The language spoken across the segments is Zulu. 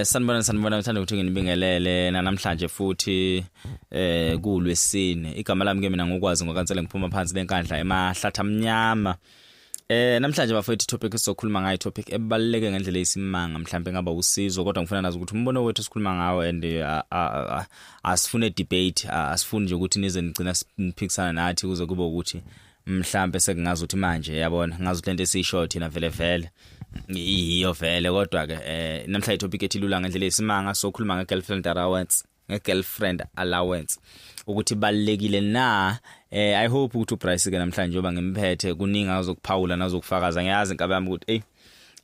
sanibona ngithanda ukuthi nginibingelele namhlanje futhi kuLwesine. Igama lami ke mina ngokwazi ngokansela ngiphuma phansi lenkandla emahlatha amnyama. Namhlanje bafethu topic esizokhuluma ngayo topic ebaluleke ngendlela eyisimanga mhlambe ngaba usizo kodwa ngifuna nazi ukuthi umbono wethu sikhuluma ngawo and asifune debate asifuni nje ukuthi nize nigcina siphikisana nathi kuze kube ukuthi mhlambe sekungazi ukuthi manje yabona ngazi ukuthi lento esishort ina vele iyo vele kodwa ke namhlanje topic ethilula ngendlela eyisimanga sokhuluma nge-girlfriend allowance ukuthi balekile na. I hope ukuthi uprice ke namhlanje njoba ngimphethe kuningi azokuphawula nazokufakaza ngiyazi inkabe yami ukuthi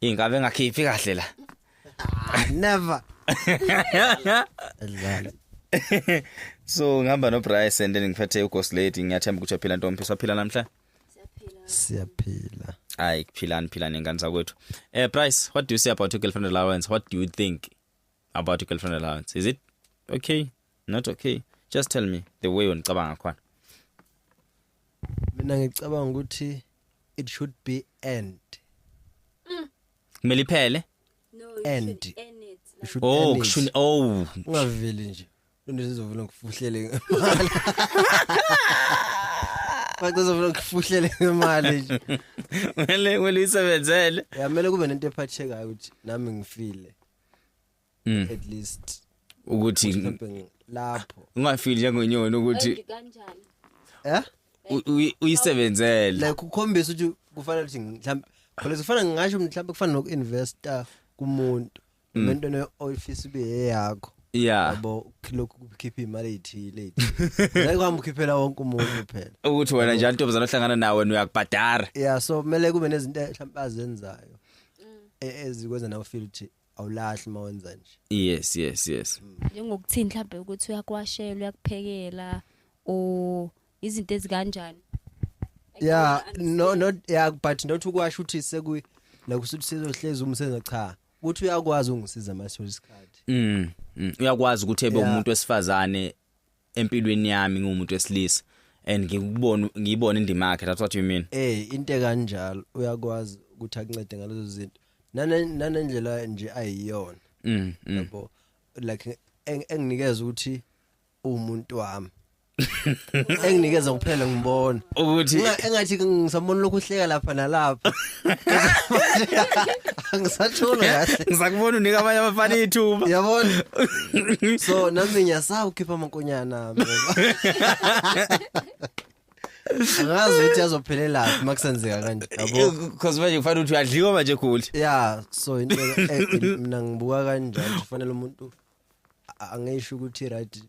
inkabe engakhiphi kahle la never so ngihamba no price and then ngiphethe uGhost Lady ngiyathemba ukuthi uyaphila ntombi saphila namhlanje siyaphila hayi kuphilani ingane zakwethu. Price, what do you say about your girlfriend allowance? What do you think about your girlfriend allowance? Is it okay? Not okay? Just tell me the way unicabanga khona. Mina ngicabanga ukuthi it should be end. Kumele iphele? No, End. Should end it. You should Oh, end it. kushuni Ungaveli nje. Into sizovula ngifuhlele ngemali. Bazovula ngifuhlele ngemali nje. Wele isebenzele. Yamele kube nento ephathekayo ukuthi nami ngifile. At least Ukuthi mhlawumbe lapho. ungafili njengonyoni ukuthi uyisebenzele. Like ukhombisa ukuthi kufanele ukuthi mhlawumbe phela kufanele ngisho mhlawumbe kufanele nokuinvesta kumuntu. Into ne office be yakho. Yeah. Yabo lokhu kukhipha imali ethile. Like kwami ukhiphela wonke umuntu phela. Ukuthi wena njalo ntombazana ohlangana nawe wena uyakubhadara. Yeah, so kumele kube nezinto mhlawumbe azenzayo. Ezikwenza nawe feel ukuthi awulahli mawenza nje. Yes. Njengokuthini mhlawumbe ukuthi uyakwashela uyakuphekela o izinto ezikanjani. Yeah, not yeah, but not ukwasho ukuthi sekuyi la kusuthi sizohleza umsebenzi cha. Ukuthi uyakwazi ungisiza mase isikhathi. Uyakwazi ukuthi ebe umuntu wesifazane empilweni yami ngumuntu wesilisa and ngiyibona indima yakhe. That's what you mean? Into kanjalo uyakwazi ukuthi akuncede ngalezo zinto. Nanendlela nje ayiyona. Yabo like enginikeza ukuthi umuntu wami. Enginikeza kuphela ngibona ukuthi engathi ngisabona lokhu hleka lapha nalapha. Angisathola kahle. Ngizakubona unika abanye abafana ithuba. Yabona. So nami ngiyasaba ukhipha amankonyana nami. Angazi ukuthi azophelela laphi makusenzeka kanje. Yabo. Because manje kufanele ukuthi uyadliwa manje khuli. Yeah, so into mina ngibuka kanjalo kufanele umuntu angisho ukuthi right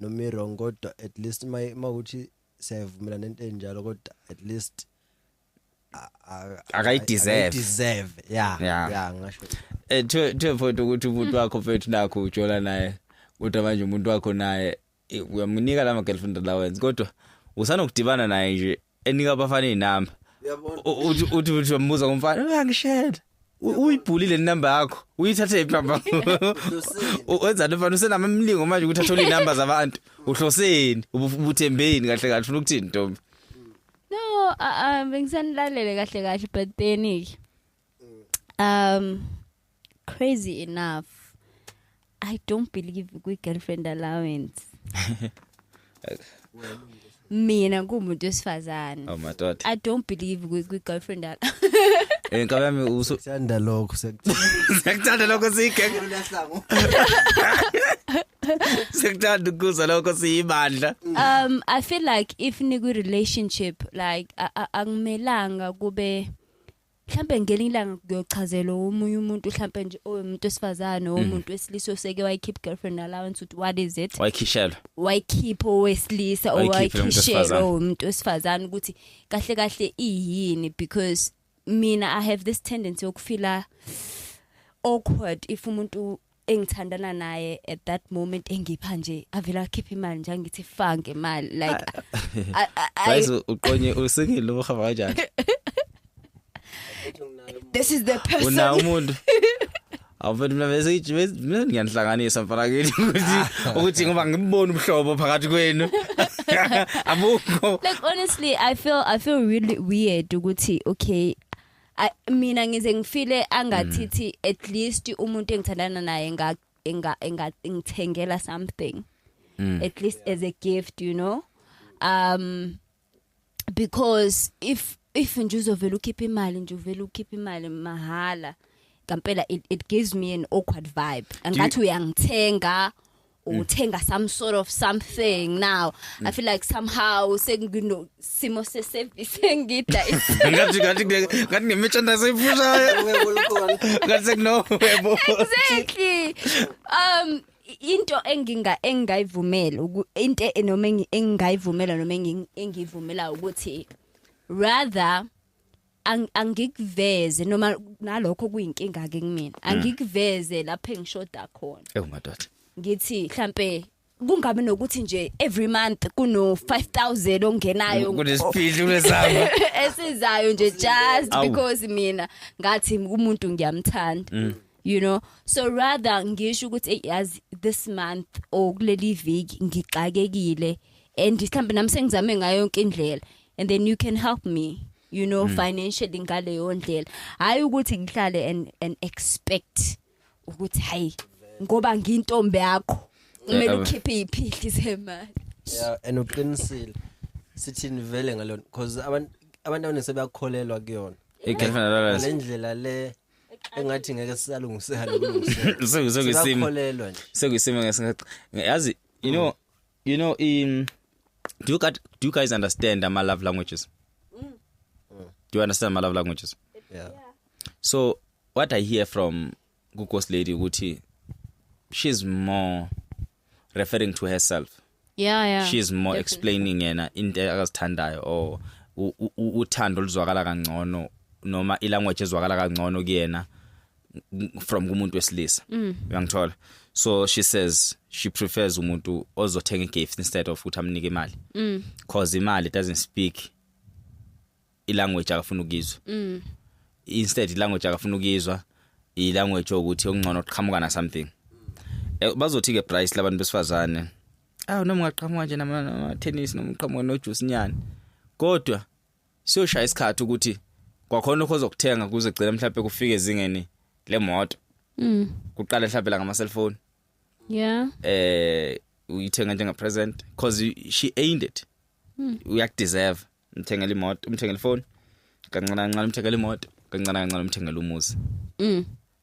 no me wrong kodwa at least makuthi siyavumelana nento enjalo kodwa at least akayideserve. Yeah ngasho. Photo ukuthi umuntu wakho mfethu nakho ujola naye kodwa manje umuntu wakho naye uyamnika lama girlfriend allowance kodwa usanokudibana naye nje enika abafana inamba. Uyabona uthi uyambuza ngomfana uyangishela uyibhulile inamba yakho uyithathe ipamba wenza nofana usenamamlingo manje ukuthi athole inamba zabantu uhloseni ubuthembeni kahle kahle ufuna ukuthini Ntombi? No, bengisanilalele kahle but then crazy enough I don't believe with girlfriend allowance. Mina ngumuntu wesifazane. Oh my God. I don't believe with girlfriend allowance. Inkabe yami usanda lokho sekuthanda lokho siyigenge. Sekuthanda ukuza lokho siyibandla. I feel like if niku relationship like akumelanga kube mhlambe ngelilanga kuyochazela omunye umuntu mhlambe nje umuntu wesifazane umuntu wesilisa oseke wayikhip girlfriend allowance ukuthi what is it? Why keep owesilisa or why share umuntu wesifazane ukuthi kahle iyini because mina I have this tendency ukufila awkward if umuntu engithandana naye at that moment engipha nje avela keep imali nje ngithi fange imali like guys uqonye usengile uhamba kanjani? This is the person. Una umuntu awufethu mina bese ngiyahlanganisa mfana ukuthi ngoba ngibona umhlobo phakathi kwenu. Abukho. Like honestly I feel really weird ukuthi okay mina ngize ngifile angathithi at least umuntu engithandana naye ngithengela something at least as a gift, you know, because if nje uzovela ukhipha imali mahala kampela, it gives me an awkward vibe angathi uyangithenga uthenga some sort of something. Now I feel like somehow sengino simo se-service ngida ngathi ngemerchandise epushayo ngathi no exactly. Into engingayivumela into noma engingayivumela noma engivumela ukuthi rather angikuveze noma nalokho kuyinkinga ke kumina, angikuveze lapha engishoda khona. Madoda Ngithi mhlambe kungabe nokuthi nje every month kuno 5,000 ongenayo kunesiphihle kulesaba esizayo nje just because mina ngathi umuntu ngiyamthanda. You know, so rather ngisho ukuthi yazi this month or kuleli week ngixakekile and mhlambe nami sengizame ngayo yonke indlela, and then you can help me, you know, financially ngale yondlela. Hayi ukuthi ngihlale and expect ukuthi hayi ngoba ngintombi yakho kumele ukhiphe iphihli zemali. Yeah, and uqinisile sithini vele ngalona because abantu sebeyakholelwa kuyona lendlela le engathi ngeke sisalungisela lokungisimakholelwa nje sekuyisimo ngesingathi yazi you know do you guys understand my love languages? Do you understand my love languages? Yeah. So what I hear from Guko's lady ukuthi she's more referring to herself. Yeah. She's more definitely explaining yena into akazithandayo or uthando luzwakala kangcono noma ilanguage ezwakala kangcono kuyena from kumuntu wesilisa. Uyangithola? So she says she prefers umuntu ozothenga gift instead of ukuthi amnike imali. Because imali doesn't speak ilanguage akafuna ukizwa. Instead ilanguage akafuna ukizwa ilanguage ukuthi ongcono uqhamuka na something. Bazothi ke price labantu besifazane noma ungaqhamuka nje nama tennis noma uqhamuka no juice nyani, kodwa siyoshaya isikhathi ukuthi kwakhona ukuzokuthenga kuze gcina mhlawumbe kufike ezingeni lemoto. Kuqala mhlawumbe la ngama cellphone. Yeah. Uyithenga njenga present because she ain't it. Uyakudeserve umthengele imoto, umthengele phone, kancane kancane umthengele imoto, kancane kancane umthengele umuzi.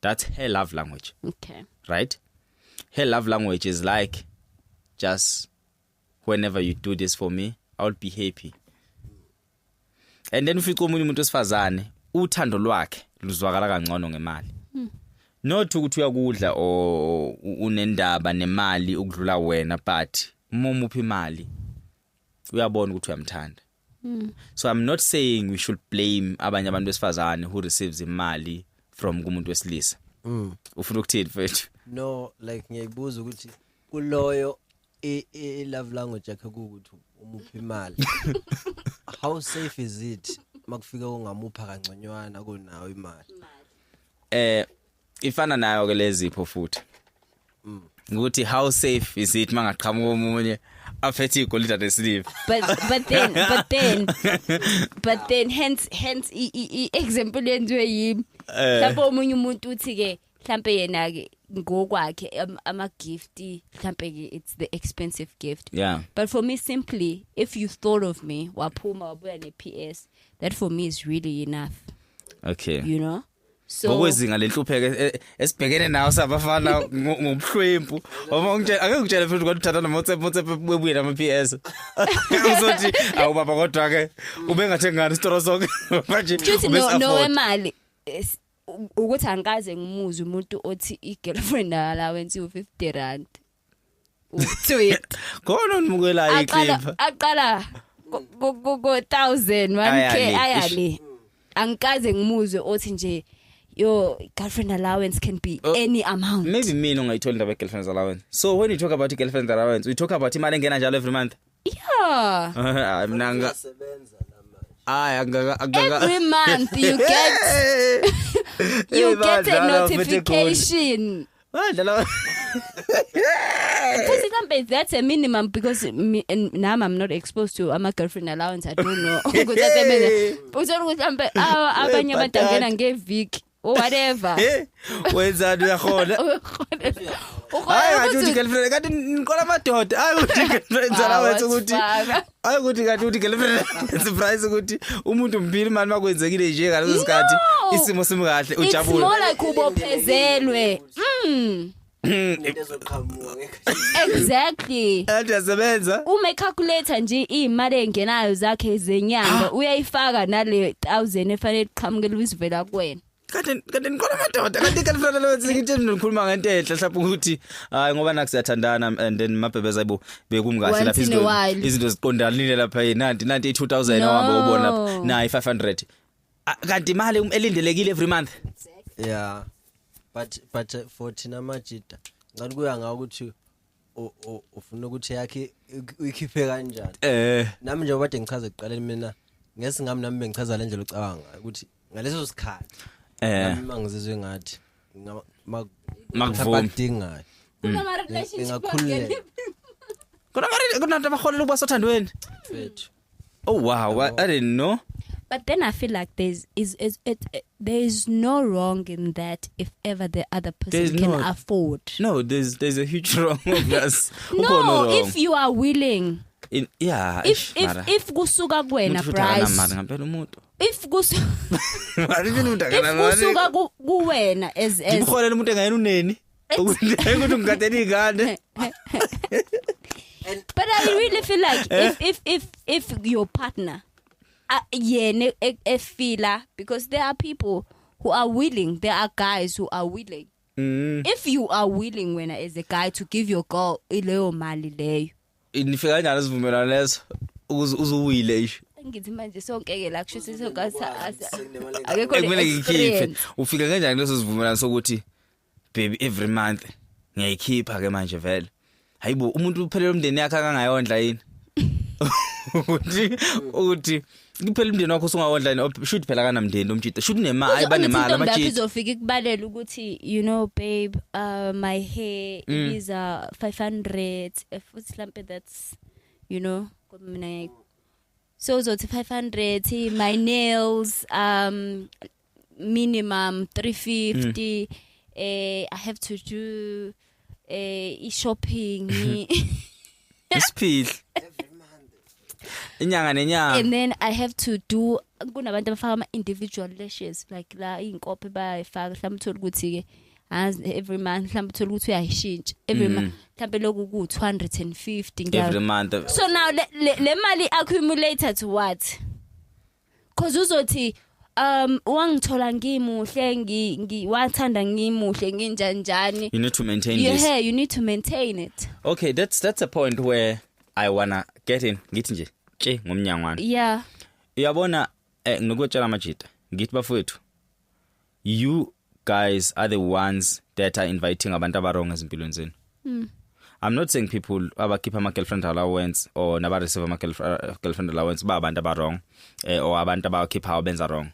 That's her love language. Okay. Right? Her love language is like, just whenever you do this for me, I'll be happy. And then ufike umuntu wesifazane uthando lwakhe luzwakala kangcono ngemali. Not ukuthi uyakudla or unendaba nemali ukudlula wena, but uma uphi imali uyabona ukuthi uyamthanda. So I'm not saying we should blame abanye abantu besifazane who receives imali from kumuntu wesilisa. Ufuna ukuthini mfethu? No, like ngiyayibuza ukuthi kuloyo love language yakhe ukuthi umuphi imali. How safe is it makufika ungamupha kanconywana kunawo imali? Ifana nayo ke lezipho futhi. Ukuthi how safe is it mangaqhamuka umunye afethe igolide at the sleeve. But then hence example yenziwe yimi. Lapho umunye umuntu uthi ke mhlambe yena ke ngokwakhe ama gift mhlambe it's the expensive gift. Yeah. But for me simply, if you thought of me waphuma wabuya ne PS, that for me is really enough. Okay. You know? So ngokwezinga lenhlupheko esibhekene nawo sabafana ngomhlwempu ake ngitshela futhi ukuthi uthatha WhatsApp webuye nama PS uzothi awubaba kodwa ke ubengathengani isitoro sonke manje no imali ukuthi angikaze ngimuze umuntu othi i-girlfriend allowance u50 uthi khona unimukela iclip aqala go 1000 1k ayali angikaze ngimuze othi nje your girlfriend allowance can be any amount. Maybe mina ungayithola indaba girlfriend allowance. So when you talk about girlfriend allowance, we talk about imali engena njalo every month. Yeah. Mina every month you get a notification. Because that's a minimum because now I'm not exposed to my girlfriend allowance. I don't know. Because that's a minimum. Because abanye abantu angena ngeviki or whatever. Wenza uyakhona. Hayi ngathi uthi girlfriend kanti nikola amadoda. Hayi uthi girlfriend allowance ukuthi. Hayi ukuthi kanti uthi girlfriend surprise ukuthi umuntu mbili manje makwenzekile nje ngaleso sikhathi isimo simkahle ujabule. It's more like ubophezelwe. Exactly. Ayasebenza. Uma calculator nje imali engenayo zakhe zenyanga uyayifaka nale 1000 efanele iqhamukele isivela kuwena. Kanti ngikona amadoda kanti girlfriend allowance ngithi ngikhuluma ngento enhle mhlawumbe ukuthi hayi ngoba nakusiyathandana and then mabhebeza ayibo bekumkahle lapha izinto ziqondanile lapha nanti 2000 awahamba ubona lapha nayi 500 kanti imali elindelekile every month. Yeah. But for thina majida ngathi kuya ngawo ukuthi ufuna ukuthi yakhe uyikhiphe kanjani. Nami nje obade ngichaza eqaleni mina ngesingami nami bengichaza le ndlela ucabanga ukuthi ngaleso sikhathi nami mangizizwe ngathi makuvumi dingayo Kuna relationship ngakhululeka. Kuna abaholela ukuba sothandweni. Fethu. Oh wow, I didn't know. But then I feel like there is no wrong in that if ever the other person can afford. No, there's a huge wrong of us. No, if you are willing. Yeah. If kusuka kuwena price. If kusuka kuwena as ngikholela umuntu engayena uneni ukuthi ungigadela igane. But I really feel like if your partner yena efila because there are people who are willing, there are guys who are willing. If you are willing when as a guy to give your girl ileyo mali leyo nifika kanjani sivumelana leso uzuwile isho ngithi manje sonke ke la kusho sisokasa akekho le ufika kanjani leso sivumelana sokuthi baby every month ngiyayikhipha ke manje vele hayibo umuntu uphelele umndeni yakhe akangayondla yini uthi kuphela umndeni wakho usungawondla yini should phela kana mndeni umtshita should nemali ayibanemali amajita izofika ikubalela ukuthi you know babe my hair is 500 futhi mhlambe that's you know mina so uzothi 500 my nails minimum 350 I have to do shopping isipil inyanga nenyanga and then I have to do kunabantu abafaka ama individual lashes like la inkophe bayifaka mhlawumbe uthola ukuthi ke every month mhlawumbe uthola ukuthi uyayishintsha every month mhlawumbe lokhu ku 250 every month. So now le mali accumulator to what? Cause uzothi wangithola ngimuhle ngiwathanda ngimuhle nginjanjani. You need to maintain this. Yeah, you need to maintain it. Okay, that's a point where I wanna get in ngithi nje ngomnyangwana. Yeah. Uyabona ngikutshela amajita ngithi bafowethu you guys are the ones that are inviting abantu abarong ezimpilweni zenu. I'm not saying people abakhipha ama girlfriend allowance or naba receive ama girlfriend allowance ba abantu abarong or abantu abakhipha benza wrong.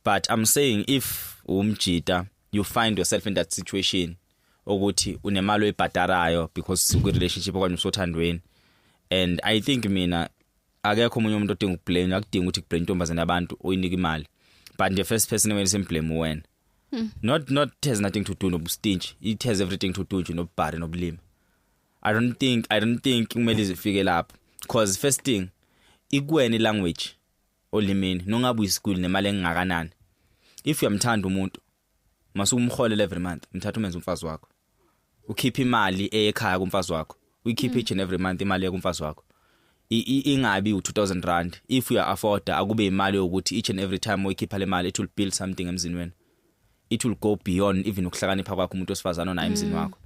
But I'm saying if umjita you find yourself in that situation ukuthi unemali oyibhadarayo because uku relationship okanye usothandweni and I think mina akekho umunye umuntu odinga ukublame akudinga ukuthi kublame intombazana yabantu oyinika imali but the first person who blame wena. Not has nothing to do nobustinch, it has everything to do nobubhari nobulima. I don't think kumele zifike lapho because first thing ikuwena language olimini nongabe uyischool nemali engakanani. If uyamthanda umuntu masumholele every month umthatha umenza umfazi wakho ukhipha imali ekhaya kumfazi wakho uyikhipha each and every month imali yakumfazi wakho ingabi u2000 rand if you afford akube imali ukuthi each and every time uyikhipha le mali it will build something emzini wena, it will go beyond even ukuhlakanipha kwakho umuntu osifazana onayo emzini wakho.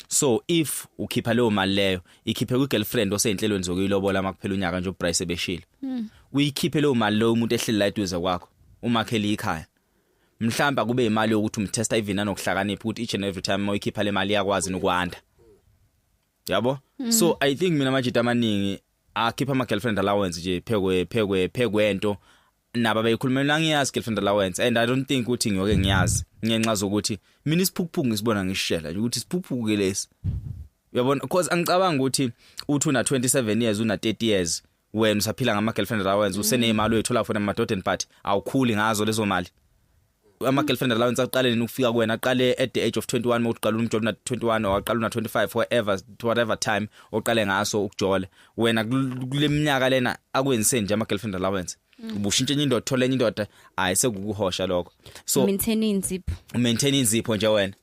So if ukhipha leyo mali leyo ikhiphe ku girlfriend oseyinhlelweni zokuyilobola makuphela unyaka nje uprice ebeshile uyikhiphe leyo mali leyo umuntu ehleli la eduze kwakho umakheli ikhaya mhlamba kube imali yokuthi umtesta even anokuhlakanipha ukuthi each and every time uyikhipha le mali yakwazi nokwanda yabo. So I think mina majita amaningi akhipha ama girlfriend allowance nje phekwe into naba beyikhulumela ngiyazi girlfriend allowance and I don't think ukuthi ngiyoke ngiyazi ngenxa zokuthi mina isiphukuphuku ngisibona ngishela nje ukuthi isiphukuphuku ke lesi uyabona because angicabanga ukuthi uthi una 27 years una 30 years wena usaphila ngama girlfriend allowance usenemali oyithola for ama-dot party awukhuli ngazo lezo mali ama girlfriend allowance aqale nini ukufika kuwena aqale at the age of 21 mawuqala umjob na 21 or aqala una 25 whatever time oqale ngaso ukujola wena kule minyaka lena akwenzise nje ama girlfriend allowance ubushintshe indoda thola enye indoda ayisekukuhosha lokho so maintain inzipho nje wena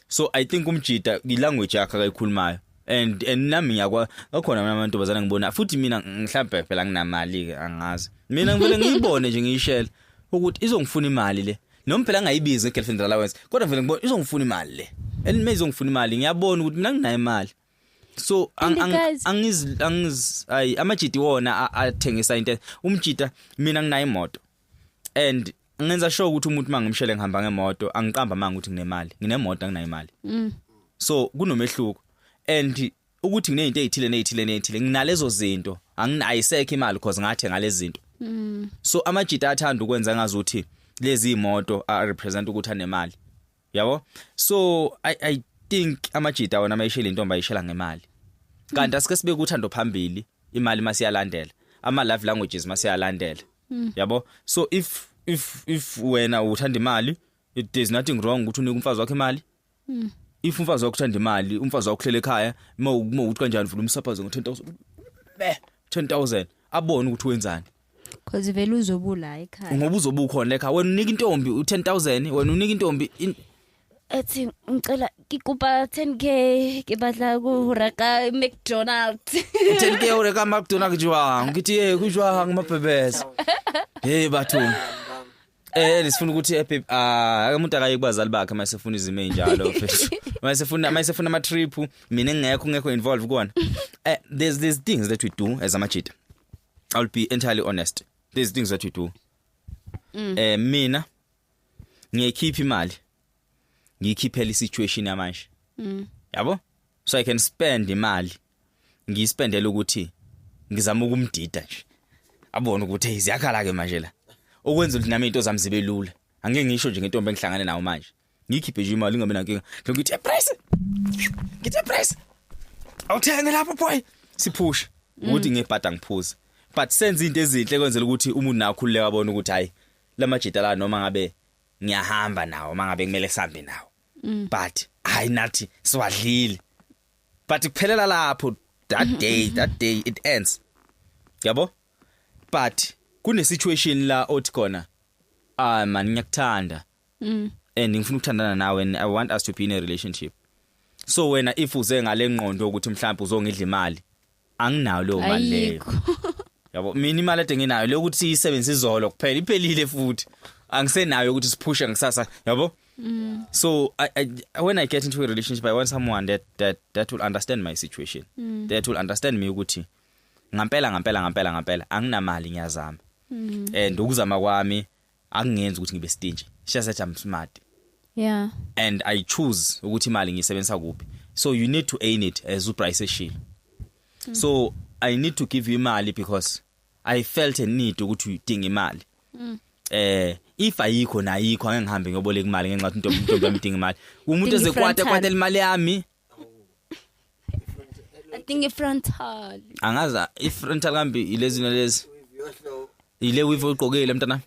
so I think umjida ilanguage yakhe akayikhulumayo and nami ngiyakwa akhona amantombazana ngibona futhi mina mhlawumbe phela nginamali ke angazi mina ngivele ngiyibone nje ngiyishela ukuthi izongifuna imali le noma phela ngayibiza girlfriend allowance kodwa vele ngibona izongifuna imali le and maybe izongifuna imali ngiyabona ukuthi mina nginayo imali so ay amajidi wona athengisa into umjida mina nginayo imoto and ngenza sure ukuthi umuntu mangimshele ngihamba ngemoto angiqamba manga ukuthi nginemali nginemoto anginayo imali so kunomehluko and ukuthi nginezinto ezithile nginalezo zinto anginayisekho imali because ngathenga lezi zinto so amajida athanda ukwenza ngazuthi lezi imoto represent ukuthi anemali yabo so I think amajida wona mayishela intombi ayishela ngemali kanti asike sibe kuthando phambili imali masiyalandela ama love languages masiyalandela yabo so if wena uthanda imali there's nothing wrong ukuthi unike umfazi wakhe imali if umfazi wakhe uthanda imali umfazi wakhe uhlele ekhaya uma ukuthi kanjani ufuna umsaphaze ngo10,000 10,000 abone ukuthi wenzani because vele uzobula ekhaya ngoba uzobukhona ekhaya wena unika intombi u10,000 wena unika intombi ethi ngicela ngikupa 10k ke batla ku reka McDonald's 10k ureka McDonald's jwa ngithi kujwa ngimabhebeza hey bathu nisifuna ukuthi umuntu akayekubazali bakhe mayesefuna izimo enjalo mayesefuna ama trip mina ngekho involved kuona there's things that we do as amajida I'll be entirely honest there's things that we do mina ngiyikhipha imali ngiyikhiphela situation yamanje yabo so I can spend imali ngiyispendela ukuthi ngizama ukumdida nje abone ukuthi iziyakhala ke manje la okwenza ukuthi nami into zami zibe lula angeke ngisho nje ngentombi engihlangane nayo manje ngikhiphe nje imali ngabe nankinga ngithi price awuthenge lapho boy siphusha ukuthi ngebhada ngiphuza but senze into ezinhle kwenzela ukuthi umuntu nakhululeka abone ukuthi hayi lamajida la noma ngabe ngiyahamba nawo mangabe kumele sihambe nawo but hayi nathi siwadlile but kuphelela lapho that day it ends yabo but kune situation la othi khona man ngiyakuthanda and ngifuna ukuthandana nawe and I want us to be in a relationship so wena if uze ngale ngqondo ukuthi mhlawumbe uzongidla imali anginayo leyo mali leyo yabo mina imali ede nginayo lokuthi isebenzise izolo kuphela iphelile futhi angisenayo ukuthi siphushe ngisasa yabo so when I get into a relationship I want someone that will understand my situation that will understand me ukuthi ngampela anginamali ngiyazama and ukuzama kwami akungenzi ukuthi ngibe stingy just I'm smart and I choose ukuthi imali ngiyisebenzisa kuphi so you need to earn it as uprice shile so I need to give you imali because I felt a need ukuthi udinga imali if ayikho nayikho angeke ngihambe ngiyoboleka imali ngenxa ukuthi intombi yamdinga imali umuntu ezekwata imali yami I think ifrontal angaza ifrontal kambi ilezina lezi ile wivu uqokile mntana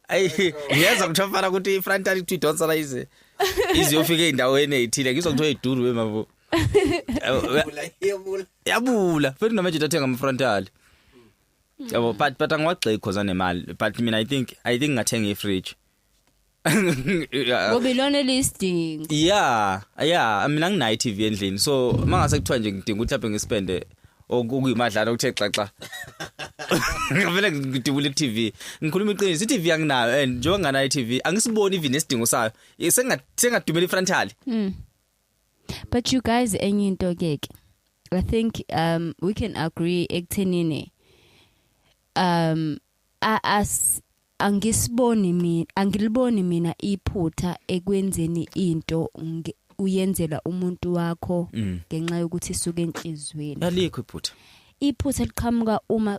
ay yaza kuthafana ukuthi ifrontal ukuthi idonsala iziyofika endaweni ezithile ngizokuthiwa iduru wemavo yabula futhi namanje athenga amfrontal yabo but angiwagxeki because anemali but mina I think ngathenga ifridge Ngobilone listing yeah mina nginayo TV endlini so mangase kuthiwa nje ngidinga ukuthi laphe ngispende okuyimadlana okuthe xaxa ngavele ngidibule TV ngikhuluma iqiniso iTV anginayo and njengoba nganayo iTV angisiboni even isidingo sayo sengadumela ifrontali but you guys enye into keke I think we can agree ekuthenini as angiliboni mina iphutha ekwenzeni into uyenzela umuntu wakho ngenxa yokuthi isuke enhlizweni alikho iphutha iphutha liqhamuka uma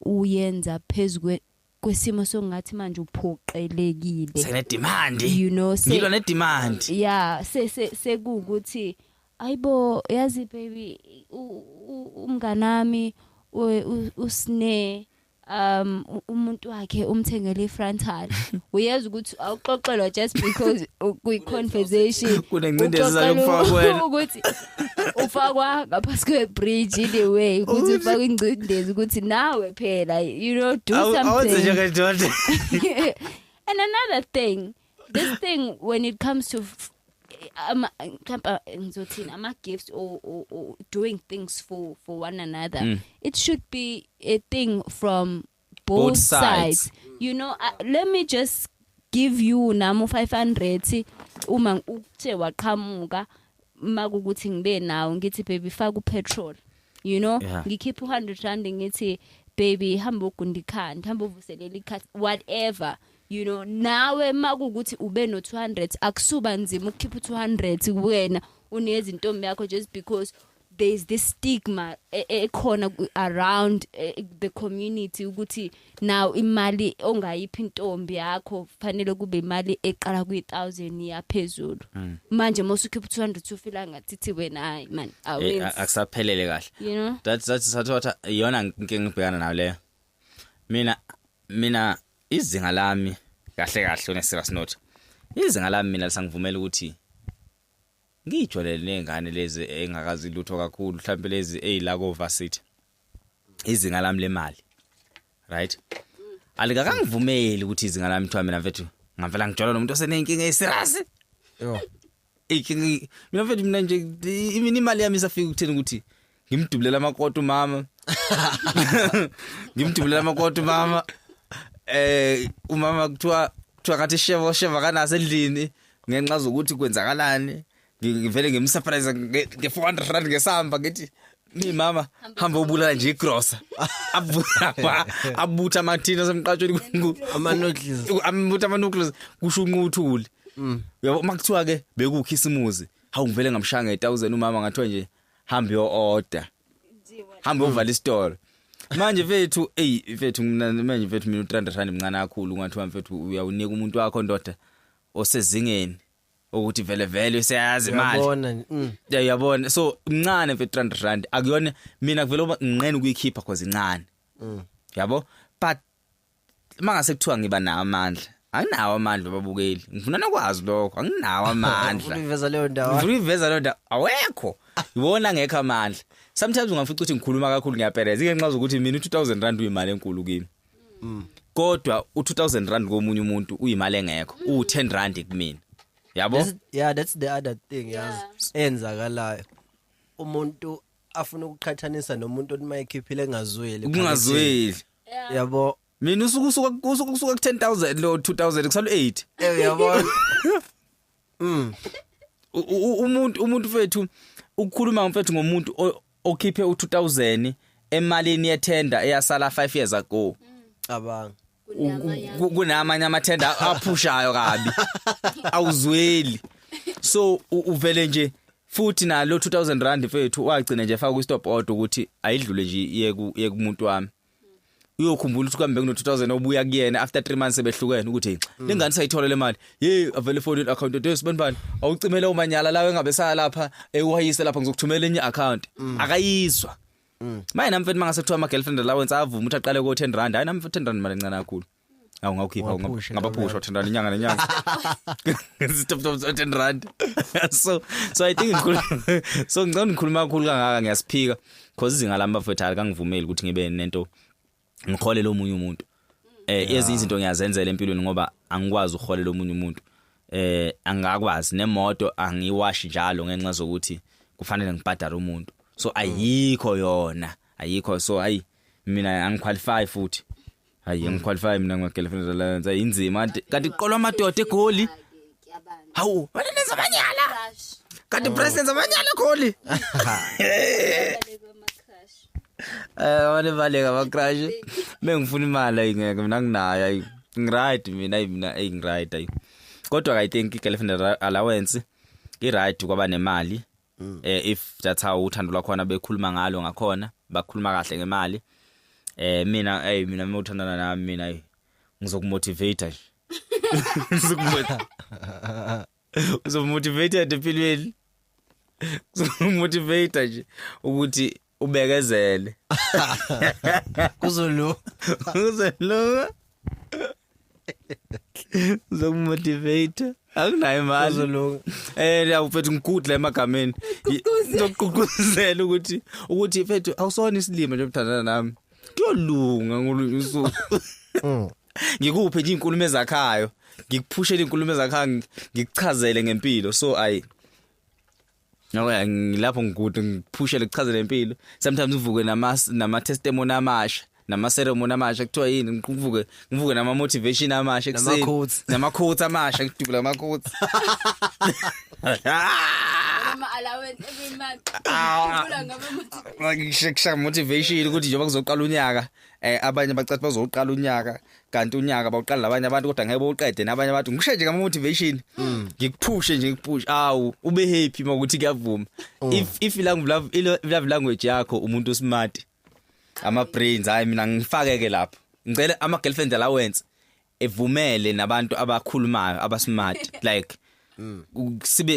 uyenza phezulu kwesimo sokungathi manje uphoqelekile sene demand you know ngilwa ne demand yeah sekukuthi ayibo yazi baby umnganami usne umuntu wakhe umthengele ifrontal uyeza ukuthi awuxoxelwa just because kuyi conversation kunencindezi zakufakwa ukuthi ufakwa ngaphansi kwe bridge in the way ukuthi ufakwe incindezi ukuthi nawe phela you know do something and another thing this thing when it comes to ama gifts or doing things for one another it should be a thing from both sides. You know, let me just give you namo 500 uma uthe waqhamuka makukuthi ngibe nawo ngithi baby faka upetrol you know ngikhipha 100 rand ngithi baby hamba ugundikhanda hamba uvuselela ikhathi whatever. You know, nawe makukuthi ube no 200 akusuba nzima ukukhipha 200 kuwena unezi intombi yakho just because there's this stigma ekhona around the community ukuthi now imali ongayiphi intombi yakho fanele kube imali eqala ku1000 yaphezulu manje mosukhipha 200 ufila ngathi wena hayi man akusaphelele kahle you know that's what iyona inkinga ngibhekana nayo leyo mina izinga lami kahle une serious note izinga lami mina lisangivumela ukuthi ngijolele nengane lezi engakazi lutho kakhulu mhlawumbe lezi ezila ko varsity izinga lami lemali right alikakangivumeli ukuthi izinga lami kuthiwa mina mfethu ngavela ngijola nomuntu osenenkinga eserious yo ikinga mina mfethu mina nje imali yami isafika ukutheni ukuthi ngimdubulela amakoto mama ngimdubulela amakoto mama umama kuthiwa kathi sheva kanase endlini ngenxa zokuthi kwenzakalani ngivele ngimsurprise nge400 rand ngesamba ngithi ni mama hamba ubulala nje igrosa abutha amathina semqatshweni amabutha amanucleus kusho unquthuli uyabo makuthiwa ke bekukhisimuzi hawu ngivele ngamshaya nge1000 umama ngathiwa nje hamba yo order hamba uvala istore manje mfethu mfethu manje mfethu mina 300 rand mncane kakhulu ngathiwa mfethu uyawunika umuntu wakho ndoda osezingeni ukuthi vele useyazi imali yabona so mncane mfethu 300 rand akuyona mina kuvela uba nginqene ukuyikhipha cause incane yabo but mangase kuthiwa ngiba nawo amandla anginawo amandla babukeli ngifuna nokwazi lokho anginawo amandla uveza leyo ndawo awekho ibona ngekho amandla sometimes ungafica ukuthi ngikhuluma kakhulu ngiyapereza ngenxa zokuthi mina 2000 rand uyimali enkulu kimi kodwa u2000 rand komunye umuntu uyimali engekho u10 rand kumina yabo that's the other thing yazi enzakalayo umuntu afuna ukuqhathanisa nomuntu omayikhiphile engazweli yabo mina usukusuka ku10,000 lo 2000 kusalo 8 yabona umuntu mfethu ukukhuluma mfethu ngomuntu okhiphe u2000 emalini yethenda eyasala 5 years ago abanga kunamanye amathenda aphushayo kabi awuzweli so uvele nje futhi nalo 2000 rand mfethu wagcina nje faka ku stop order ukuthi ayidlule nje iye kumuntu wami uyokhumbula ukuthi kambe kuno 2000 obuya kuyena after 3 months sebehlukene ukuthi lengane sayithola le mali avele phone account desibani awucimela umanyala lawe engabe sala lapha ewayise lapha ngizokuthumela enye account akayizwa manje nami mfethu mangase kuthiwa ama girlfriend allowance avuma ukuthi aqale ko 10 rand hayi nami 10 rand imali encane kakhulu awu ngawukhipha ngabaphusha 10 rand inyanga nenyanga stop 10 rand so I think so ngicela ngikhuluma kakhulu kangaka ngiyasiphika because izinga lami bafethu akangivumeli ukuthi ngibe nento ngikholele omunye umuntu ezinye izinto ngiyazenzela empilweni ngoba angikwazi ukholele omunye umuntu angakwazi nemoto angiwashi njalo ngenxa zokuthi kufanele ngibhadale umuntu so ayikho yona ayikho so hayi mina angiqualify futhi hayi ngiqualify mina ngigirlfriend allowance ayinzima kanti iqolwa amadoda egoli hawu wena nenza abanyala kanti president abanyala egoli wale valeka ba crash mengifuna imali ayingeke mina nginayo ayi ngiright mina ngiright ayi kodwa I think girlfriend allowance i right kwaba nemali if that's how uthando lwakhona bekhuluma ngalo ngakhona bakhuluma kahle ngemali mina mawuthandana nami mina ngizokumotivate nje uzomotivate empilweni uzomotivate nje ukuthi ubekezele kuzolunga uzokumotivate akunayo imali kuzolunga awufethu ngigudla emagameni ngizokugqugquzela ukuthi mfethu awusona isilimo nje mthandana nami kuyolunga ngolunye usuku ngikuphe nje inkulumo ezakhayo ngikuphushela inkulumo ezakhayo ngikuchazele ngempilo so ngilapho ngigude ngiphushele kuchazele impilo sometimes uvuke nama testimony amasha nama ceremony amasha kuthiwa yini ngivuke nama motivation amasha ekseni nama quotes amasha ngidubula ama quotes ama allowance every month ngibula ngaba ngishekisha motivation ukuthi njengoba kuzoqala unyaka abanye bacathi bazoqala unyaka kanti unyaka bawuqala labanye abantu kodwa ngeke bawuqede nabanye abantu ngisho nje ngama motivation ngikuphushe nje ngikuphushe ube happy makuthi kuyavuma if love language yakho umuntu osmart ama brains hayi mina ngifakeke lapho ngicela ama girlfriend allowance evumele nabantu abakhulumayo abasmart like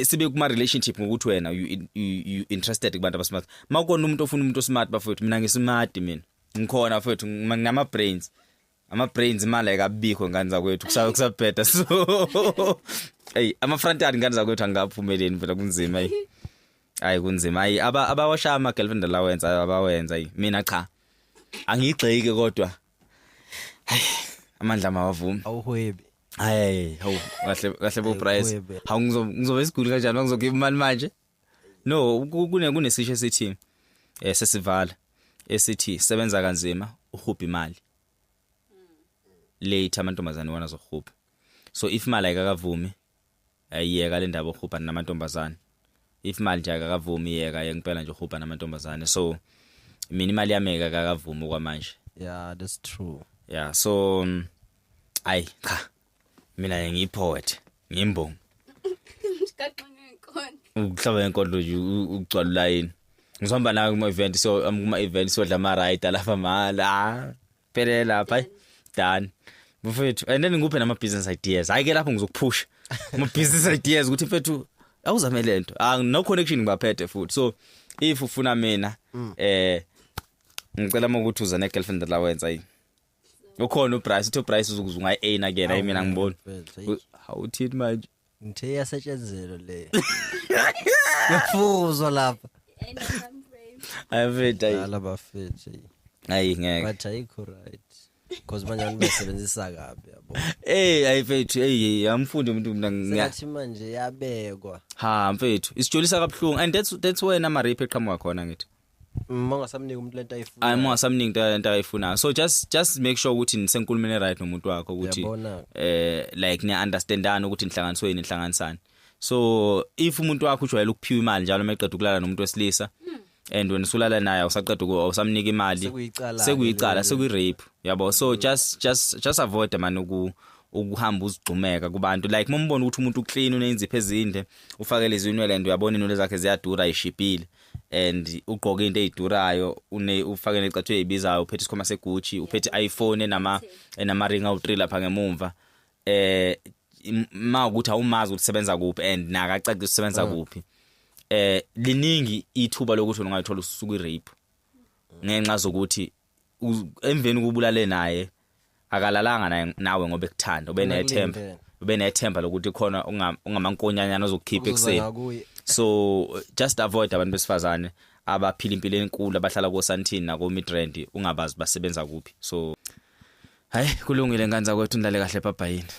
sibe kuma relationship ngokuthi wena you interested kubantu abasmart makona umuntu ofuna umuntu osmart bafowethu mina ngismart mina ngikhona fowethu ngama brains ama brains imali ayikabikho ngani zakwethu kusabheda so hey ama frontard ngani zakwethu angaphumeleni phela kunzima hayi kunzima hayi abawasha ama girlfriend allowance abawenza mina cha angigxeki kodwa hayi amandla mawavuma awuhwebi hawu kahle bo price hawu ngizobe isiguli kanjani ngizokhipha imali manje no kunesisho esithi sesivala esithi sebenza kanzima uhupha imali later amantombazane wona zohupha so if imali ayikavumi ayiyeka le ndaba ohupha namantombazane if imali nje akavumi yeka ngempela nje uhupha namantombazane so mina imali yami akavumi kwamanje yeah that's true yeah so cha mina ngiyipoet ngimbongo ukuhlaba inkondlo nje ugcwala line ngizihamba la kuma event so kuma event so dla ma rider lapha mala phela lapha done mfethu and then ngikuphe nama business ideas hayi ke lapho ngizokuphusha ama business ideas ukuthi mfethu awuzame lento no connection ngibaphethe futhi so if ufuna mina ngicela ukuthi uza ne girlfriend allowance ayi ukhona uprice uthi uprice uzukuzunga i na kena mina ngibona how uthi manje ngithe yasetshenzelo le ngifuzwa lapha ayifethu ala bafethu hayi ngeke but ayikho right because manje basebenzisa kabi yabo ayifethu amfundi umuntu mina ngathi manje yabekwa mfethu isijolisa kabuhlungu and that's when ama rape eqhamuka khona ngithi mongasamnika umuntu lento ayifuna mongasamnika lento ayifuna so just make sure ukuthi nisenkulumene right nomuntu wakho ukuthi like ne understandana ukuthi inhlanganisweni inhlanganisana so if umuntu wakho ujwayele ukuphiwa imali njalo mayeqeda ukulala nomuntu wesilisa and when usulala naye usaqeda usamnika imali sekuyicala sekuyirape yabo so just avoid man ukuhamba uzigcumeka kubantu like mombona ukuthi umuntu uclean unenziphe ezinde ufake lezi inwele and uyabona inwele zakhe ziyadura ayishipile and ugqoke into ezidurayo ufake necathu ezibizayo uphethe isikhoma segucci uphethe iPhone enama ring awu3 lapha ngemumva ukuthi awumazi ukuthi sebenza kuphi and nakacacisa ukuthi sebenza kuphi liningi ithuba lokuthi ungayithola usuku irape ngenxa zokuthi emveni kubulale naye akalalanga nawe ngoba ekuthanda ube nethemba lokuthi khona ungamankonyanyana ozokukhipha ekseni so just avoid abantu besifazane abaphila impilo enkulu abahlala koSantini nako Midrand ungabazi basebenza kuphi so hayi kulungile nganza kwethu ndlale kahle ebhabhayini.